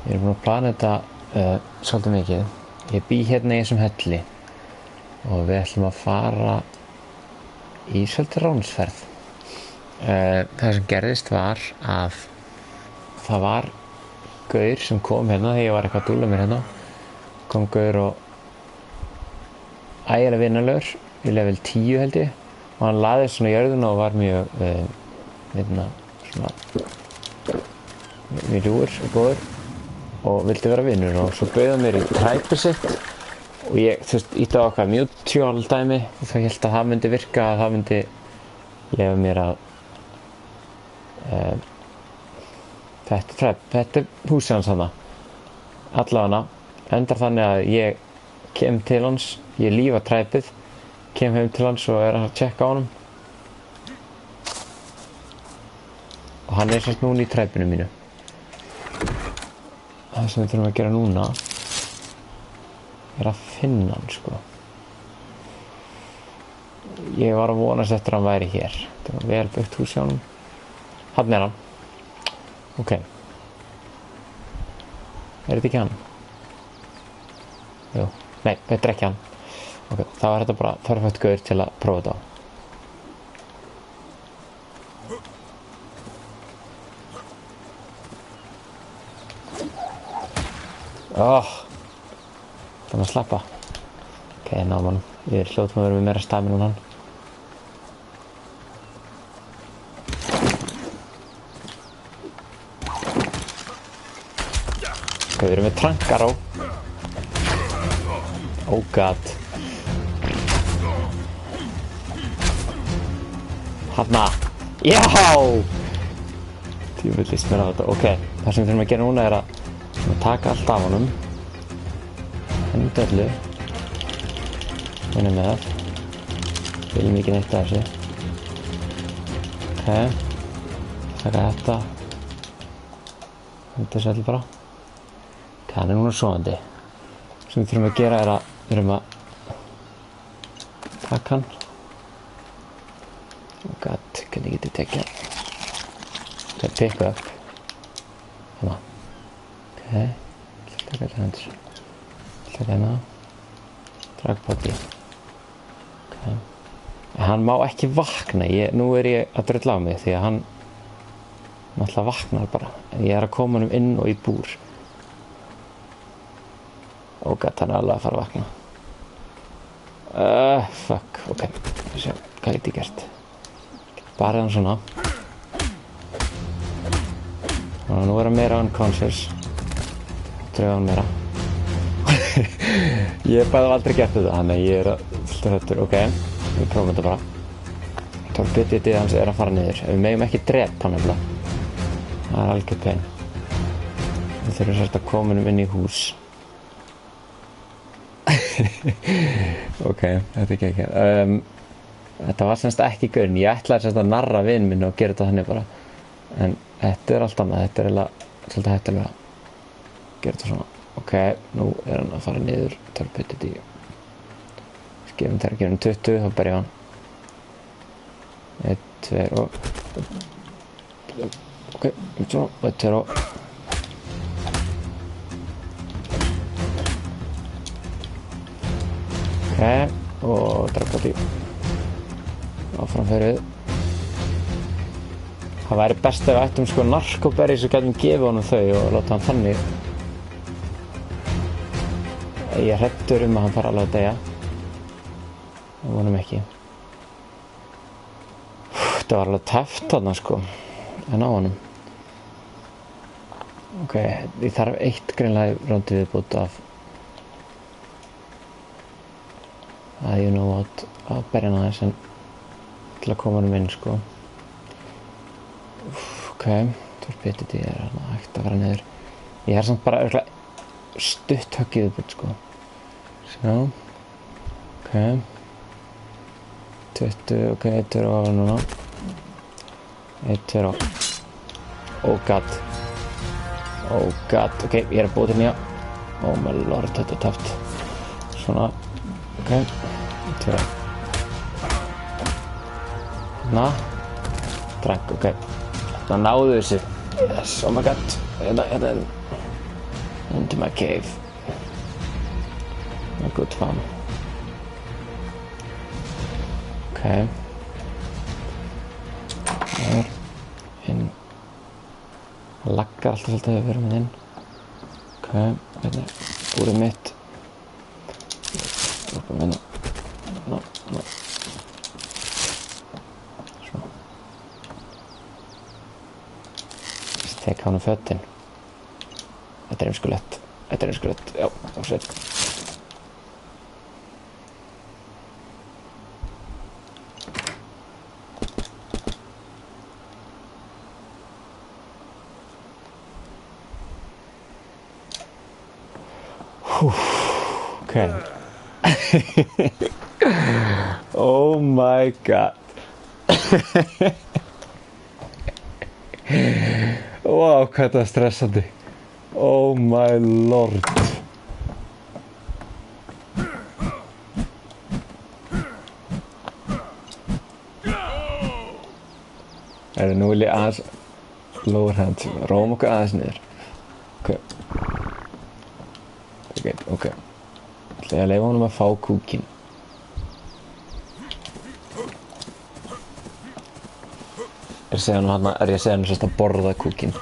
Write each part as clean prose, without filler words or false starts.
Ég er búin að plana þetta svolítið mikið. Ég bý hérna í þessum helli og við ætlum að fara í svolítið ránsferð. Það sem gerðist var að það var gaur sem kom hérna þegar ég var eitthvað að dúlla mér hérna. Kom gaur og ægilega vinalegur í level 10 held ég og hann laðist svona í jörðina og var mjög svona mjög ljúfur og góður og vildi vera vinur og svo bauð hann mér í træpið sitt og ég, þú veist, ítti á okkar mutual dæmi og það hélt að það myndi virka, að það myndi lefa mér að þetta er húsið hans hana allavega endar þannig að ég kem til hans, ég lífa træpið kem heim til hans og er að tjekka á honum og hann er sérst núna í træpinu mínu. Það sem við þurfum að gera núna er að finna hann sko. Ég var að vonast eftir að hann væri hér. Þetta var vel byggt hús hjá honum. Hann er hann. Ok. Er þetta ekki hann? Jú. Nei, þetta er ekki hann. Ok, þá er þetta bara perfekt gaur til að prófa þetta á. Það maður slappa. Ok, náum hann. Ég hljótum að vera með meira stamina en hann. Ok, við erum með trankar á. Oh god. Hanna. Já! Tímur líst mér á þetta. Ok, það sem við þurfum að gera núna er að taka allt af honum. Henda öllu. Hérna með það. Viljum ekki neitt af þessu. Ok. Taka þetta. Henda þessu öllu bara. Ok, hann er núna sofandi. Sem við þurfum að gera er að við þurfum að taka hann. Oh god, hvernig get ég tekið hann? Ok, pick up. Hérna. Ok, taka þetta hendur. Taka hérna. Dragbóti. Ok. Hann má ekki vakna. Nú er ég að drulla á mig því að hann náttúrulega vaknar bara. En ég er að koma honum inn og í búr. Oh god, hann er alveg að fara að vakna. Fuck, ok. Sjá, hvað get ég gert? Bara hann svona. Og nú er hann meira unconscious. Drauga hann meira. Ég hef aldrei gert þetta, þannig ég er fullur hræddur. Ok, við prófum þetta bara. Torpidity hans er að fara niður. Við megum ekki drepa hann nefnilega. Það er algjör pein. Við þurfum sérst að koma honum inn í hús. Ok, þetta er ekki ekki. Þetta var semst ekki gaurinn. Ég ætlaði semst að narra vin minn og gera þetta þannig bara. En þetta er allt annað. Þetta er eiginlega svolítið hættulega að gera þetta svona. Ok, nú er hann að fara niður. Torpidity. Þegar við gefum 20, þá berja hann. 1, 2 og... Ok, 1, 2 og... Ok, og dragbóti. Áfram fyrir við. Það væri best ef við ættum sko narkoberry sem gætum gefið honum þau og láta hann þannig. Ég er hræddur að hann fara alveg að deyja. Það vonum ekki. Þetta var alveg tæft þarna sko. En á honum. Ok, ég þarf eitt greinlega rándið viðbútt af að you know what að berja hann aðeins en til að koma honum inn sko. Ok, torpidity er hérna hægt að fara niður. Ég er samt bara örugglega stutt höggið viðbútt sko. Sjá. Ok. 20, ok, 1 er á núna. 1 er á. Oh god. Oh god, ok, ég er að búið til nýja. Oh my lord, þetta er tæft. Svona, ok. 2 er á. Na. Drank, ok. Það náðu þessu. Yes, oh my god. Hérna. Into my cave. A good fun. Okay. Það inn. Það laggar alltaf svolítið að við verum inn. Ok, hérna er búrið mitt. Stoppum hérna. Ná. Svo. Tek hann fötin. Þetta er eimskulegt. Já, og sér. Okay. Oh my god. Wow, hvað þetta er stressandi. Oh my lord. Nú vil ég aðeins lower hand, róum okkur aðeins niður. Ok. Ætla ég að leyfa honum að fá kúkinn. Er ég að segja hann sérst að borða kúkinn.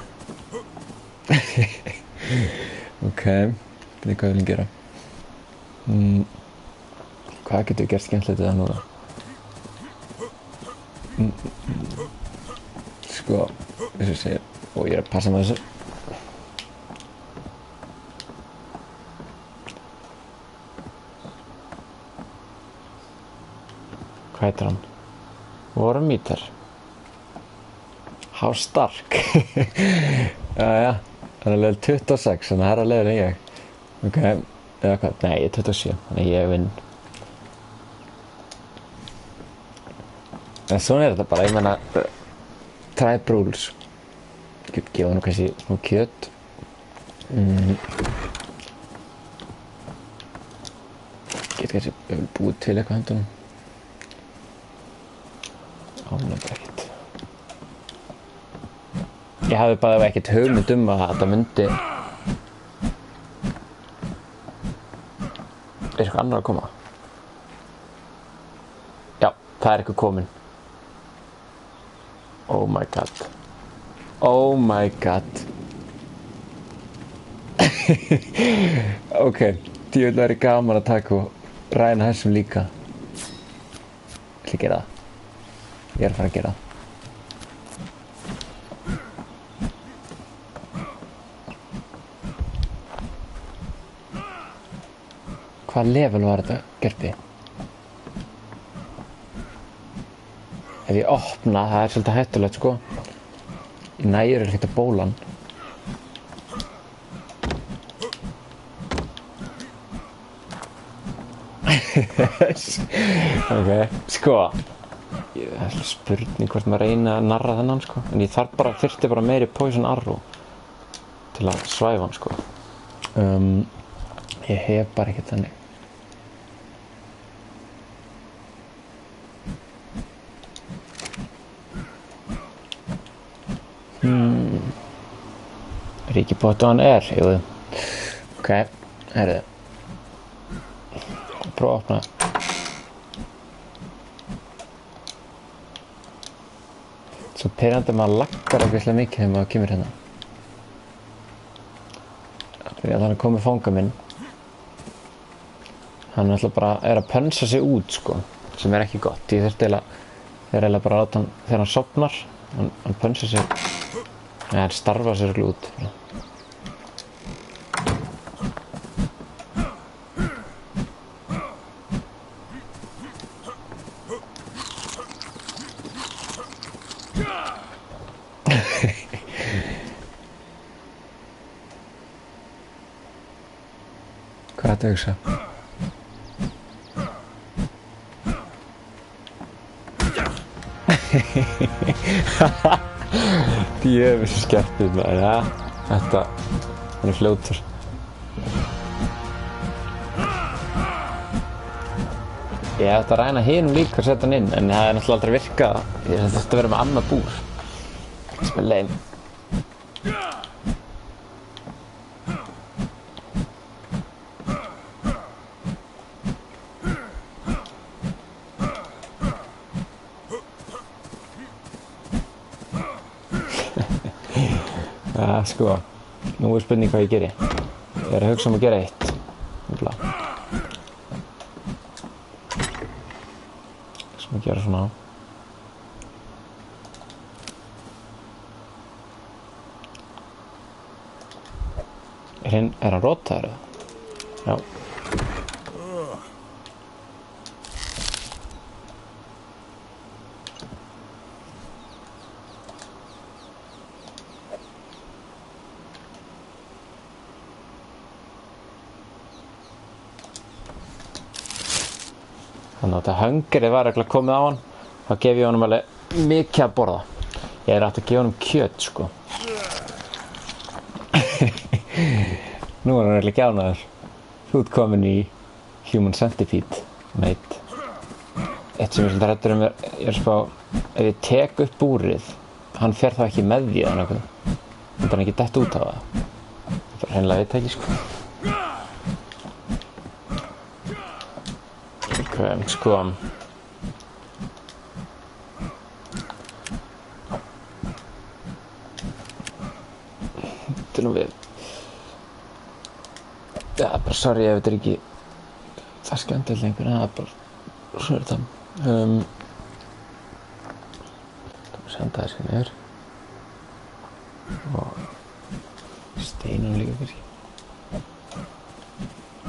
Ok, þetta er hvað við viljum gera. Hvað getur við gert skemmtilegt við það núna? Sko, eins og segja, og ég er að passa með þessu. Hvað heitir hann? Vormítar. How stark. Jæja, hann er level 26, þannig að það er að level en ég. Ok, eða hvað? Nei, ég er 27, þannig að ég vinn. En svona er þetta bara, ég meina, tribe rules. Ég get gefa hann kannski smá kjöt. Get kannski búið til eitthvað handunum. Ánefnir ekkert. Ég hafði bara ekkert hugmynd að þetta myndi... Er eitthvað annar að koma? Já, það er eitthvað kominn. Oh my god. Oh my god. Ok, því vil væri gaman að taka og ræna þessum líka. Ég ætla að gera það. Ég er að fara að gera það. Hvað level var þetta, gerpi? Ef ég opna, það er svolítið hættulegt, sko. Ég nægir ekkert að bóla hann. Ok, sko. Það er spurning hvort maður reyna að narra þennan, sko. En ég þyrfti bara meiri poison arrow til að svæfa hann, sko. Ég hef bara ekkert þannig. Ríkipottu hann er, jú. Ok, herðu. Prófa að opna. Svo pirrandi maður laggar ógeðslega mikið þegar maður kemur hérna. Því að hann er komið fanga minn. Hann er alltaf bara að pönsa sig út, sko. Sem er ekki gott. Ég þurfti eiginlega bara að láta hann, þegar hann sofnar, hann pönsa sig. Nei, hann starfar sér út. Hvað er þetta að hugsa? Djöfis skemmtið maður, ja. Hann er fljótur. Ég ætti að ræna hinum líka og setja hann inn, en það er náttúrulega aldrei virkað. Ég þurfti að vera með annað búr. Sem er leim. Sko, nú spurning hvað ég geri. Ég að hugsa að gera eitt. Sem að gera svona. Er hann rotaður eða? Já. Þannig að þetta hungrið var eitthvað komið á hann, þá gef ég honum alveg mikið að borða. Ég er aftur að gefa honum kjöt, sko. Nú er hann eitthvað gjánaður. Þú ert komin í Human Centipede, mate. Eitt sem ég svolítið hræddur ég er spá, ef ég tek upp búrið, hann fer þá ekki með því eða nokkuð. Þannig að hann ekki dett út á það. Það er hreinlega veit ekki, sko. Sko til og við bara sorry ef þetta er ekki það skemmtilegt lengur, það er bara svo er þetta senda þessi niður og steinum líka kannski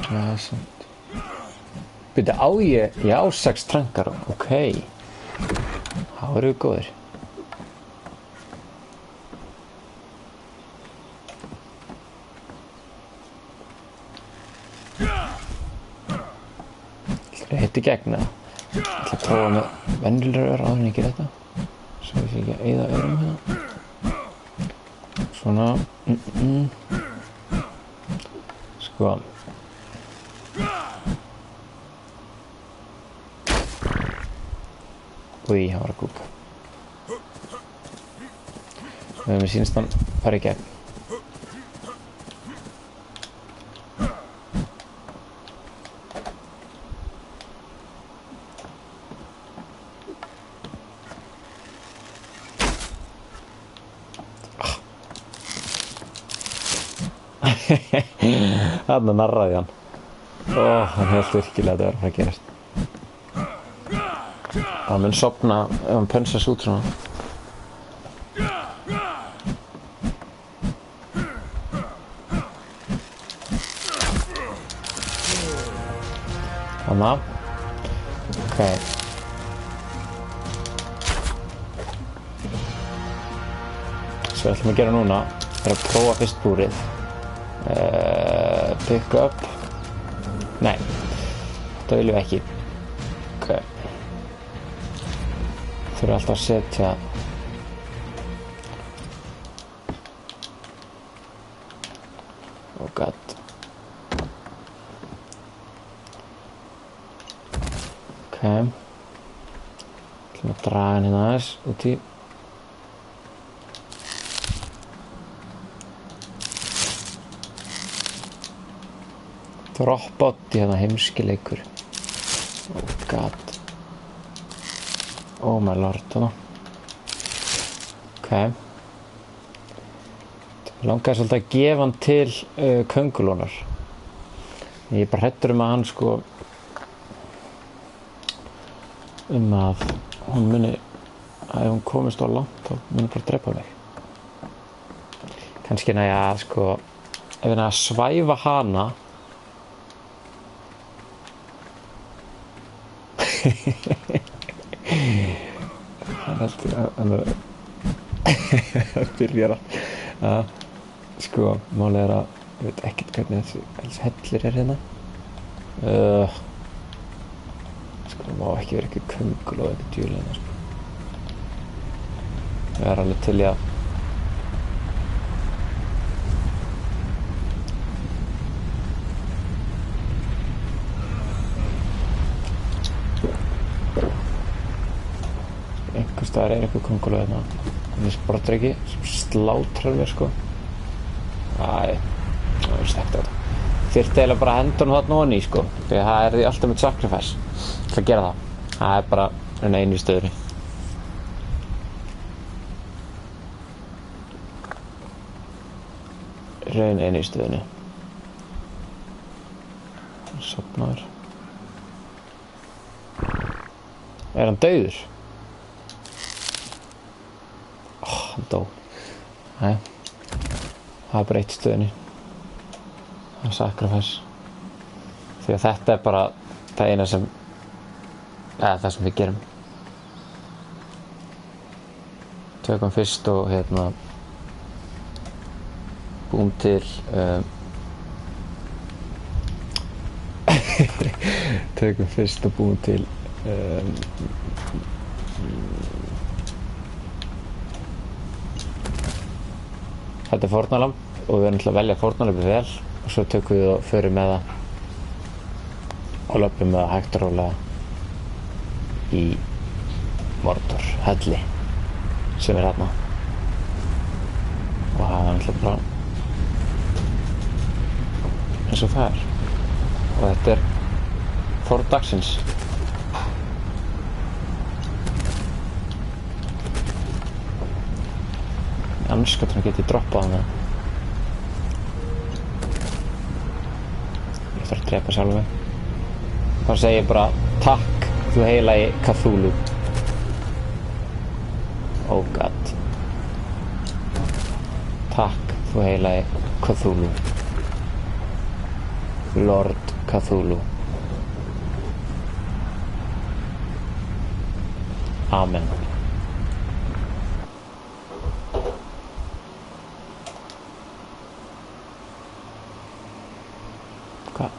það er samt. Byrju, á ég á 6 trankar, ok. Þá erum við góðir. Það er hitt í gegn eða? Ég ætla að prófa með venjulegur ör áður en ég gera þetta. Svo ég sé ekki að eyða örum hérna. Svona. Sko. Úi, hann var að kúka. Mér sýnist hann fara í gegn. Þarna narraði hann. Hann hélt virkilega að þetta var að fara að gerast. Hann mun sofna ef hann pönsast út svona. Þarna. Ok. Svo ætlum að gera núna er að prófa fyrst búrið. Pick up. Nei, þetta viljum við ekki. Ok. Þurfa alltaf að setja oh god ok ætlum að draga hann hérna aðeins út í Droppbot í hérna heimskileikur oh god oh my lord þarna ok ég langaði svolítið að gefa hann til köngulónar ég er bara hræddur að hann sko að hún muni að ef hún komist á langt þá muni bara drepa mig kannski næja sko ef ég næja að svæfa hana hann byrjar að sko málið er að ég veit ekkert hvernig þessi hellir er hérna sko það má ekki vera eitthvað köngul og eitthvað djúlega sko. Ég er alveg til í að einhvers staðar er eitthvað könguló hérna þessi brottreiki sem slátrar mér sko það er stekt á þetta þyrfti eiginlega bara að henda honum þarna ofan í sko því að það er því ultimate sacrifice ég ætla að gera það er bara einu í stöðunni raun einu í stöðunni. Sofnaður. Er hann dauður? Hann dó. Nei. Það breytt stöðunni. Það er sacrifice. Því að þetta er bara það eina sem, eða það sem við gerum. Tökum fyrst og búum til tökum fyrst og búum til þetta er fórnarlamb og við erum til að velja fórnarlambið vel og svo tökum við og förum með það og löpum með það hægt og rólega í Mordor helli sem er þarna og það er náttúrulega bara eins og það er og þetta er fórn dagsins. Anskotan get ég droppað hana. Ég þarf að drepa sjálf mig. Þá segi ég bara takk þú heilagi Cthulhu. Oh god. Takk þú heilagi Cthulhu. Lord Cthulhu. Amen. Hvað?